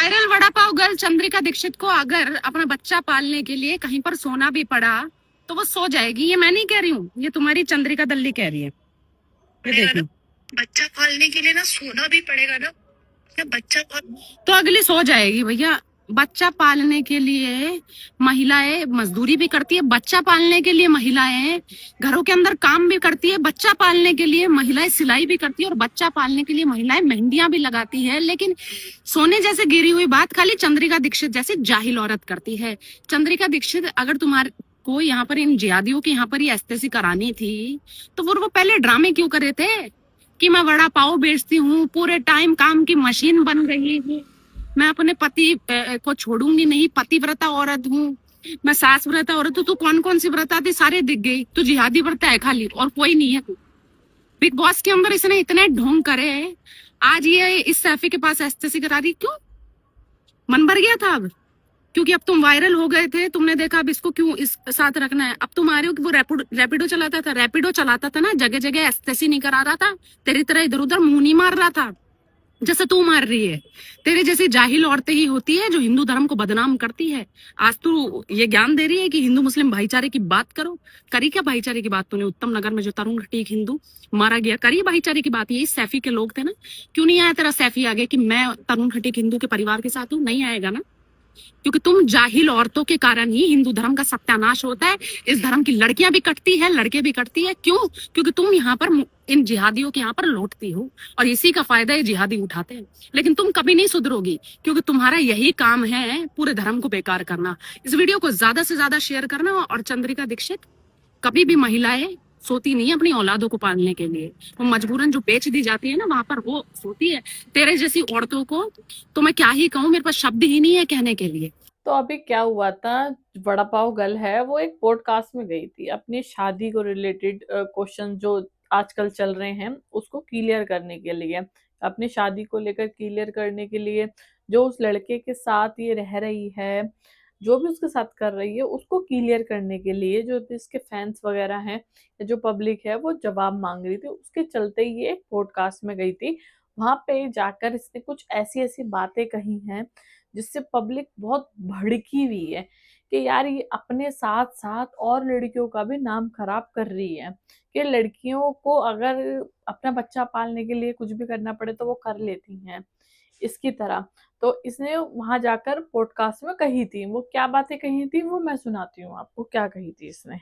Viral vada pav girl Chandrika Dixit को अगर अपना बच्चा पालने के लिए कहीं पर सोना भी पड़ा तो वो सो जाएगी। ये मैं नहीं कह रही हूँ, ये तुम्हारी चंद्रिका दल्ली कह रही है। ये देखिए, बच्चा पालने के लिए ना सोना भी पड़ेगा ना, या बच्चा तो अगली सो जाएगी भैया। बच्चा पालने के लिए महिलाएं मजदूरी भी करती है, बच्चा पालने के लिए महिलाएं घरों के अंदर काम भी करती है, बच्चा पालने के लिए महिलाएं सिलाई भी करती है और बच्चा पालने के लिए महिलाएं मेहंदियां भी लगाती है। लेकिन सोने जैसे गिरी हुई बात खाली चंद्रिका दीक्षित जैसी जाहिल औरत करती है। चंद्रिका दीक्षित, अगर तुम्हारे को यहाँ पर इन जिहादियों के यहाँ पर ही एस्तेसी करानी थी तो वो पहले ड्रामे क्यों करे थे कि मैं वड़ा पाव बेचती हूँ, पूरे टाइम काम की मशीन बन गई हूँ, मैं अपने पति को छोड़ूंगी नहीं, पतिव्रता औरत हूँ, मैं सास व्रता औरत हूँ। तू कौन कौन सी व्रता थी सारे दिख गई, तू जिहादी व्रता है खाली और कोई नहीं है। तू बिग बॉस के अंदर इसने इतने ढोंग करे, आज ये इस सैफी के पास एस्तेसी करा रही, क्यों? मन भर गया था अब, क्योंकि अब तुम वायरल हो गए थे, तुमने देखा अब इसको क्यों इस साथ रखना है। अब तुम आ रहे हो कि वो रैपिडो चलाता था ना, जगह जगह एस्तेसी नहीं करा रहा था, तेरी तरह इधर उधर मुंह नहीं मार रहा था जैसे तू मार रही है। तेरे जैसी जाहिल औरतें ही होती है जो हिंदू धर्म को बदनाम करती है। आज तू ये ज्ञान दे रही है कि हिंदू मुस्लिम भाईचारे की बात करो। करी क्या भाईचारे की बात तूने? उत्तम नगर में जो तरुण घटी एक हिंदू मारा गया, करी भाईचारे की बात? यही सैफी के लोग थे ना, क्यों नहीं आया तेरा सैफी आगे कि मैं तरुण घटी एक हिंदू के परिवार के साथ हूँ? नहीं आएगा ना, क्योंकि तुम जाहिल औरतों के कारण ही हिंदू धर्म का सत्यानाश होता है। इस धर्म की लड़कियां भी कटती है, लड़के भी कटती है। क्यों? क्योंकि तुम यहाँ पर इन जिहादियों के यहाँ पर लौटती हो और इसी का फायदा ये जिहादी उठाते हैं। लेकिन तुम कभी नहीं सुधरोगी, क्योंकि तुम्हारा यही काम है पूरे धर्म को बेकार करना। इस वीडियो को ज्यादा से ज्यादा शेयर करना। और चंद्रिका दीक्षित, कभी भी महिलाएं सोती नहीं है अपनी औलादों को पालने के लिए, वो मजबूरन जो बेच दी जाती है ना वहां पर वो सोती है। तेरे जैसी औरतों को तो मैं क्या ही कहूँ, मेरे पास शब्द ही नहीं है कहने के लिए। तो अभी क्या हुआ था, वड़ा पाव गर्ल है वो एक पॉडकास्ट में गई थी, अपनी शादी को रिलेटेड क्वेश्चन जो आजकल चल रहे हैं उसको क्लियर करने के लिए, अपनी शादी को लेकर क्लियर करने के लिए, जो उस लड़के के साथ ये रह रही है, जो भी उसके साथ कर रही है उसको क्लियर करने के लिए, जो भी इसके फैंस वगैरह हैं या जो पब्लिक है वो जवाब मांग रही थी, उसके चलते ये एक पॉडकास्ट में गई थी। वहां पे जाकर इसने कुछ ऐसी ऐसी बातें कही हैं जिससे पब्लिक बहुत भड़की हुई है कि यार ये अपने साथ साथ और लड़कियों का भी नाम खराब कर रही है कि लड़कियों को अगर अपना बच्चा पालने के लिए कुछ भी करना पड़े तो वो कर लेती हैं इसकी तरह। तो इसने वहां जाकर पॉडकास्ट में कही थी, वो क्या बातें कही थी वो मैं सुनाती हूँ आपको। क्या कही थी इसने?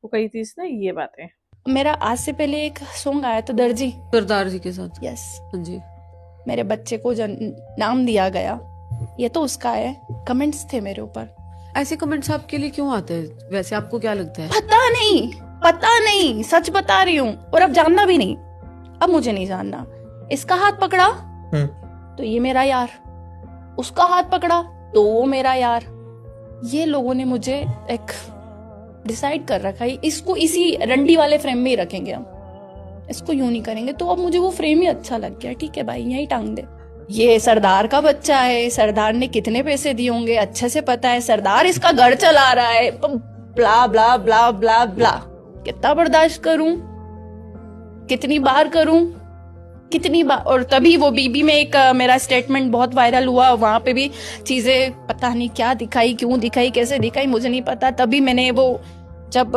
वो कही थी इसने ये बातें। मेरा आज से पहले एक सॉन्ग आया था दर्जी, सरदार जी के साथ। यस, हाँ जी। मेरे बच्चे को नाम दिया गया, ये तो उसका है। कमेंट्स थे मेरे ऊपर। ऐसे कमेंट्स आपके लिए क्यों आते हैं? वैसे आपको क्या लगता है? पता नहीं, सच बता रही हूँ। और अब जानना भी नहीं, अब मुझे नहीं जानना। इसका हाथ पकड़ा तो ये मेरा यार, उसका हाथ पकड़ा तो वो मेरा यार। ये लोगों ने मुझे एक डिसाइड कर रखा है, इसको इसी रंडी वाले फ्रेम में ही रखेंगे हम, इसको यूं नहीं करेंगे। तो अब मुझे वो फ्रेम ही अच्छा लग गया, ठीक है भाई यही टांग दे। ये सरदार का बच्चा है, सरदार ने कितने पैसे दिए होंगे अच्छे से पता है, सरदार इसका घर चला रहा है, ब्ला ब्ला ब्ला ब्ला ब्ला। कितना बर्दाश्त करूं, कितनी बार करूं, कितनी बार। और तभी वो बीबी में एक मेरा स्टेटमेंट बहुत वायरल हुआ, वहां पे भी चीजें पता नहीं क्या दिखाई, क्यों दिखाई, कैसे दिखाई, मुझे नहीं पता। तभी मैंने वो जब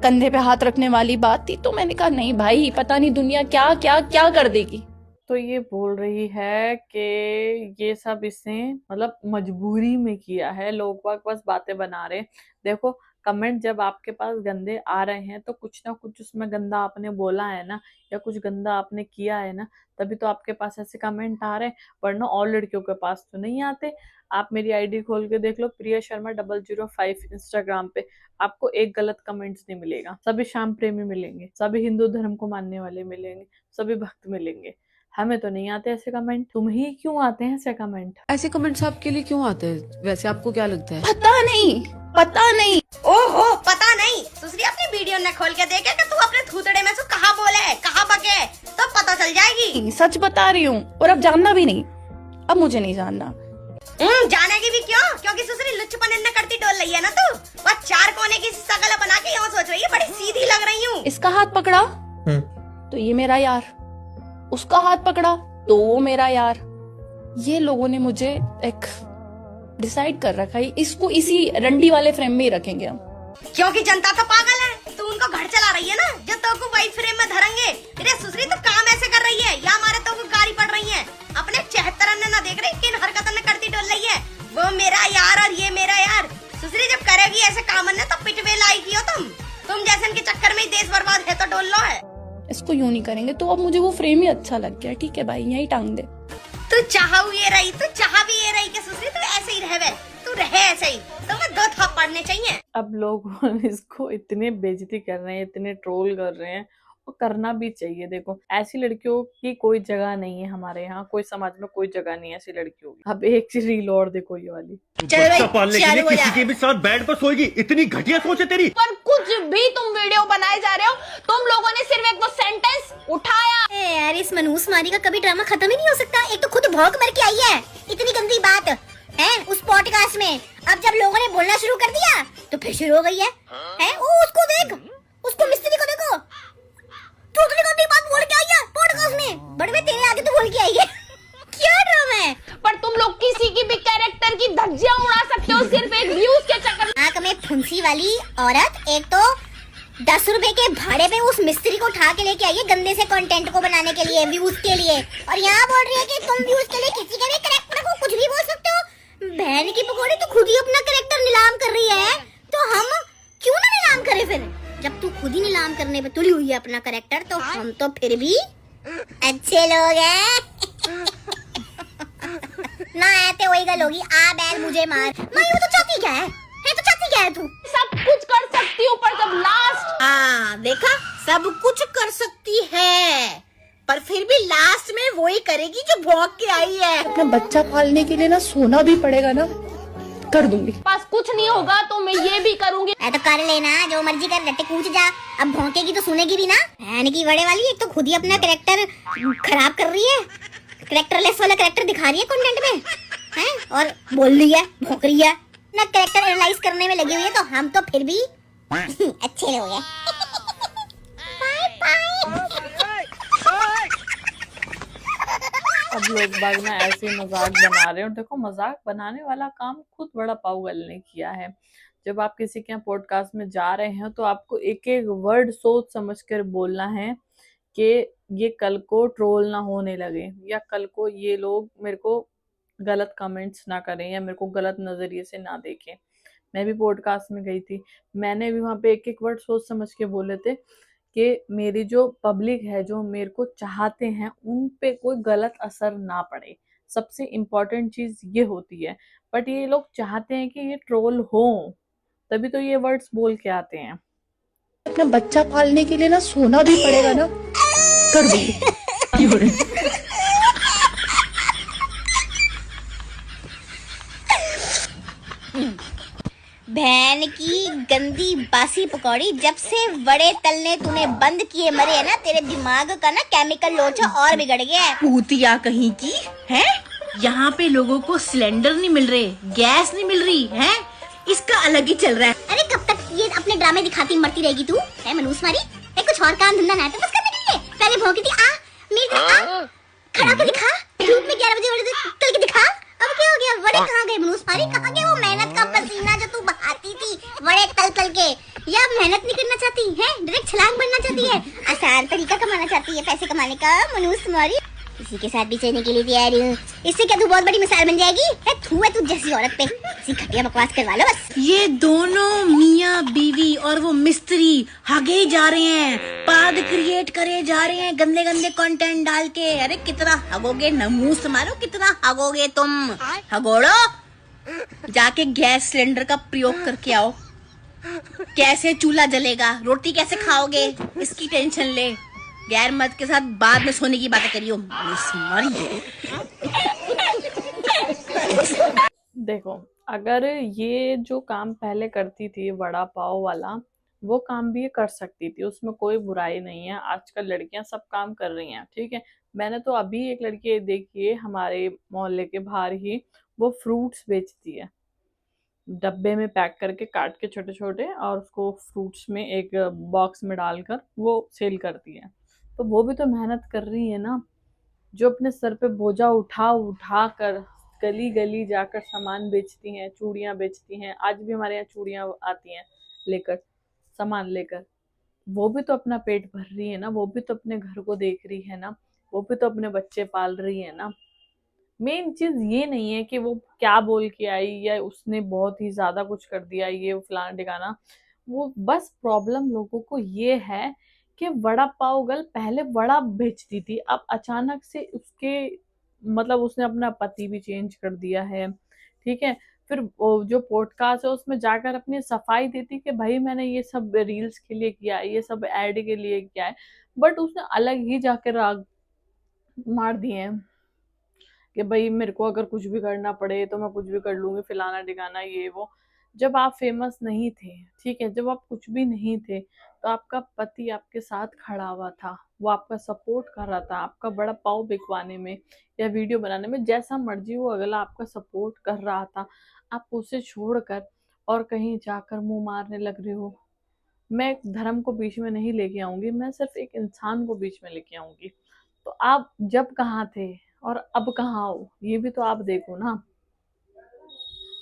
कंधे पे हाथ रखने वाली बात थी तो मैंने कहा नहीं भाई, पता नहीं दुनिया क्या क्या क्या कर देगी। तो ये बोल रही है कि ये सब इसने मतलब मजबूरी में किया है, लोग बस बातें बना रहे। देखो कमेंट जब आपके पास गंदे आ रहे हैं तो कुछ ना कुछ उसमें गंदा आपने बोला है ना, या कुछ गंदा आपने किया है ना, तभी तो आपके पास ऐसे कमेंट आ रहे हैं, वरना और लड़कियों के पास तो नहीं आते। आप मेरी आईडी खोल के देख लो, प्रिया शर्मा 005 इंस्टाग्राम पे, आपको एक गलत कमेंट्स नहीं मिलेगा। सभी श्याम प्रेमी मिलेंगे, सभी हिंदू धर्म को मानने वाले मिलेंगे, सभी भक्त मिलेंगे। हमें तो नहीं आते ऐसे कमेंट, तुम ही क्यों आते हैं ऐसे कमेंट? ऐसे कमेंट्स आपके लिए क्यों आते हैं? वैसे आपको क्या लगता है? पता नहीं। ओहो पता नहीं, दूसरी अपनी वीडियो ने खोल के देखे कि तू अपने थूतड़े में से कहाँ बोले कहाँ बके, तो पता चल जाएगी। सच बता रही हूँ, और अब जानना भी नहीं, अब मुझे नहीं जानना। जानेगी भी क्यों? क्योंकि सुसरी लुच्चपन ने करती डोल रही है ना तू, वह चार कोने की शकल बना के यूं सोच रही है बड़ी सीधी लग रही हूँ। इसका हाथ पकड़ा तो ये मेरा यार, उसका हाथ पकड़ा तो वो मेरा यार। ये लोगों ने मुझे एक डिसाइड कर रखा है, इसको इसी रंडी वाले फ्रेम में ही रखेंगे हम। क्योंकि जनता तो पागल है, तू उनको घर चला रही है ना, जो तो को वाइट फ्रेम में धरेंगे। अरे सुसरी तो काम ऐसे कर रही है या हमारे तो को गाड़ी पड़ रही है, अपने 74 अन्य ना देख रही किन हरकतों में करती डोल रही है। वो मेरा यार और ये मेरा यार। सुसरी जब करेगी ऐसे काम ने तो पिटवे लाएगी हो तुम जैसे इनके चक्कर में ही देश बर्बाद है तो डोल लो है। इसको यूं नहीं करेंगे। तो अब मुझे वो फ्रेम ही अच्छा लग गया, ठीक है भाई यही टांग दे। तू चाह ये रही, तू चाह भी ये रही कि सुसरी तू ऐसे ही रहे, तू रहे ऐसे ही, तुम्हें 2 थप्पड़ चाहिए। अब लोग इसको इतने बेइज्जती कर रहे हैं, इतने ट्रोल कर रहे हैं, और करना भी चाहिए। देखो ऐसी लड़कियों की कोई जगह नहीं है हमारे यहाँ, कोई समाज में कोई जगह नहीं है ऐसी लड़कियों की। अब एक रील और देखो ये वाली। चलो पालने के लिए किसी के भी साथ बेड पर सोएगी, इतनी घटिया सोच है तेरी। पर कुछ भी तुम वीडियो बनाए जा रहे हो, तुम लोगों ने सिर्फ एक वो सेंटेंस उठाया। यार इस मनूस मारी का कभी ड्रामा खत्म ही नहीं हो सकता। एक तो खुद भौंक मर के आई है, इतनी गंदी बात है उस पॉडकास्ट में। अब जब लोगों ने बोलना शुरू कर दिया तो फिर शुरू हो गई है। ओ उसको देख, उसको मिस्त्री को देखो, तू उतनी गंदी बात बोल के आई है पॉडकास्ट में। बड़े में तेरे आगे तो बोल के आई है। क्या ड्रामा है। पर तुम लोग किसी की भी कैरेक्टर की धज्जियां उड़ा सकते हो सिर्फ एक व्यूज के चक्कर में। आंख में फुंसी वाली औरत एक तो 10 रुपए के भाड़े पे उस मिस्त्री को उठा के लेके आई है गंदे से कंटेंट को बनाने के लिए, व्यूज के लिए, और यहाँ बोल रही है कि तुम व्यूज के लिए किसी के भी कैरेक्टर को कुछ भी बोल सकते हो। बहन की पकौड़ी तो खुद ही अपना कैरेक्टर नीलाम कर रही है, तो हम क्यों ना नीलाम करें फिर। जब तू खुद ही नीलाम करने पे तुली हुई है अपना कैरेक्टर, तो हम तो फिर भी अच्छे लोग हैं। ना आते वही गल होगी, आ बैल मुझे मार। मैं तो चाहती क्या है तो चाहती क्या है तू। सब कुछ कर सकती हूँ पर जब लास्ट। हाँ देखा, सब कुछ कर सकती है पर फिर भी लास्ट में वही करेगी जो भौंक के आई है। अपना बच्चा पालने के लिए ना सोना भी पड़ेगा ना, कर दूंगी। पास कुछ नहीं होगा तो मैं ये भी करूंगी। तो कर लेना, जो मर्जी कर, रट्टे कूच जा। अब भौंकेगी तो सुनेगी भी ना। बहन की बड़े वाली, एक तो खुद ही अपना कैरेक्टर खराब कर रही है, कैरेक्टरलेस वाला कैरेक्टर दिखा रही है कंटेंट में हैं, और बोल रही है, भौंक रही है ना, कैरेक्टर एनालाइज करने में लगी हुई है। तो हम तो फिर भी अच्छे लोग हैं। अब लोग बाग ना ऐसे ही मजाक बना रहे हैं, और देखो मजाक बनाने वाला काम खुद बड़ा पागल ने किया है। जब आप किसी के यहाँ पॉडकास्ट में जा रहे हैं तो आपको एक एक वर्ड सोच समझ कर बोलना है कि ये कल को ट्रोल ना होने लगे, या कल को ये लोग मेरे को गलत कमेंट्स ना करें, या मेरे को गलत नजरिए से ना देखें। मैं भी पॉडकास्ट में गई थी, मैंने भी वहां पे एक एक वर्ड सोच समझ के बोले थे कि मेरी जो पब्लिक है, जो मेरे को चाहते हैं, उन पे कोई गलत असर ना पड़े। सबसे इम्पोर्टेंट चीज ये होती है। बट ये लोग चाहते हैं कि ये ट्रोल हो, तभी तो ये वर्ड्स बोल के आते हैं। अपना बच्चा पालने के लिए ना सोना भी पड़ेगा ना, कर दूंगी। बहन की गंदी बासी पकौड़ी, जब से बड़े तलने तूने बंद किए मरे है ना, तेरे दिमाग का ना केमिकल लोचा और बिगड़ गया है। भूतिया कहीं की है। यहाँ पे लोगों को सिलेंडर नहीं मिल रहे, गैस नहीं मिल रही है, इसका अलग ही चल रहा है। अरे कब तक ये अपने ड्रामे दिखाती मरती रहेगी तू, है मनूस मारी। कुछ और काम धंधा ना है तो बस करने के लिए पहले भौंकी थी, आ मेरी आ खड़ा तो दिखा, धूप में 11 बजे तल के दिखा। अब क्या हो गया, बड़े कहाँ गए मनूस मारी, कहाँ गए वो मेहनत का पसीना जो तू बहाती थी बड़े तल के। या मेहनत नहीं करना चाहती है, डायरेक्ट छलांग बनना चाहती है, आसान तरीका कमाना चाहती है पैसे कमाने का। मनूस मारी किसी के साथ भी चलने के लिए तैयार हूँ, इससे क्या तू बहुत बड़ी मिसाल बन जाएगी। थू है तू जैसी औरत पे, इसी घटिया बकवास करवा लो बस। ये दोनों मियाँ बीवी और वो मिस्त्री हगे जा रहे हैं, पाद क्रिएट करे जा रहे हैं गंदे गंदे कंटेंट डाल के। अरे कितना हगोगे, नमूस मारो, कितना हगोगे तुम, हगोड़ो। जाके गैस सिलेंडर का प्रयोग करके आओ, कैसे चूल्हा जलेगा, रोटी कैसे खाओगे, इसकी टेंशन ले। गैर मर्द के साथ बाद में सोने की बातें करियो। देखो अगर ये जो काम पहले करती थी वड़ा पाव वाला, वो काम भी ये कर सकती थी, उसमें कोई बुराई नहीं है। आजकल लड़कियां सब काम कर रही हैं, ठीक है। मैंने तो अभी एक लड़की देखी है हमारे मोहल्ले के बाहर ही, वो फ्रूट्स बेचती है, डब्बे में पैक करके काट के छोटे छोटे, और उसको फ्रूट्स में एक बॉक्स में डालकर वो सेल करती है। तो वो भी तो मेहनत कर रही है ना, जो अपने सर पे बोझा उठा उठा कर गली गली जाकर सामान बेचती हैं, चूड़ियां बेचती हैं। आज भी हमारे यहाँ चूड़ियां आती हैं लेकर, सामान लेकर। वो भी तो अपना पेट भर रही है ना, वो भी तो अपने घर को देख रही है ना, वो भी तो अपने बच्चे पाल रही है ना। मेन चीज ये नहीं है कि वो क्या बोल के आई या उसने बहुत ही ज्यादा कुछ कर दिया, ये फलाना ठिकाना। वो बस प्रॉब्लम लोगों को ये है कि वड़ा पाव गर्ल पहले वड़ा बेचती थी, अब अचानक से उसके मतलब उसने अपना पति भी चेंज कर दिया है, ठीक है। फिर वो जो पॉडकास्ट है उसमें जाकर अपनी सफाई देती कि भाई मैंने ये सब रील्स के लिए किया है, ये सब एड के लिए किया है, बट उसने अलग ही जाकर राग मार दिए हैं कि भाई मेरे को अगर कुछ भी करना पड़े तो मैं कुछ भी कर लूंगी, फलाना ठिकाना ये वो। जब आप फेमस नहीं थे, ठीक है, जब आप कुछ भी नहीं थे, तो आपका पति आपके साथ खड़ा हुआ था, वो आपका सपोर्ट कर रहा था, आपका बड़ा पाव बिकवाने में या वीडियो बनाने में, जैसा मर्जी वो अगला आपका सपोर्ट कर रहा था। आप उसे छोड़कर और कहीं जाकर मुंह मारने लग रहे हो। मैं एक धर्म को बीच में नहीं लेके आऊंगी, मैं सिर्फ एक इंसान को बीच में लेके आऊंगी। तो आप जब कहाँ थे और अब कहाँ हो, ये भी तो आप देखो ना।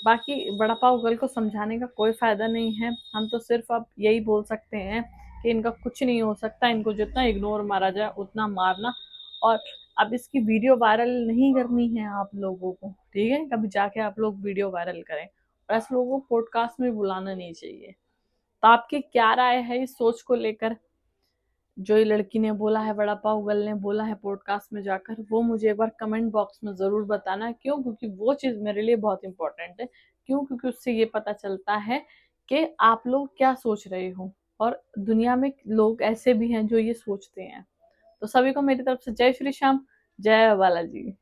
बाकी बड़ा पाव गर्ल को समझाने का कोई फायदा नहीं है, हम तो सिर्फ अब यही बोल सकते हैं कि इनका कुछ नहीं हो सकता, इनको जितना इग्नोर मारा जाए उतना मारना। और अब इसकी वीडियो वायरल नहीं करनी है आप लोगों को, ठीक है, कभी जाके आप लोग वीडियो वायरल करें, और ऐसे लोगों को पॉडकास्ट में बुलाना नहीं चाहिए। तो आपकी क्या राय है इस सोच को लेकर? जो ये लड़की ने बोला है, वड़ा पाव गर्ल ने बोला है पॉडकास्ट में जाकर, वो मुझे एक बार कमेंट बॉक्स में जरूर बताना। क्यों? क्योंकि वो चीज मेरे लिए बहुत इंपॉर्टेंट है। क्यों? क्योंकि उससे ये पता चलता है कि आप लोग क्या सोच रहे हो, और दुनिया में लोग ऐसे भी हैं जो ये सोचते हैं। तो सभी को मेरी तरफ से जय श्री श्याम, जय बालाजी।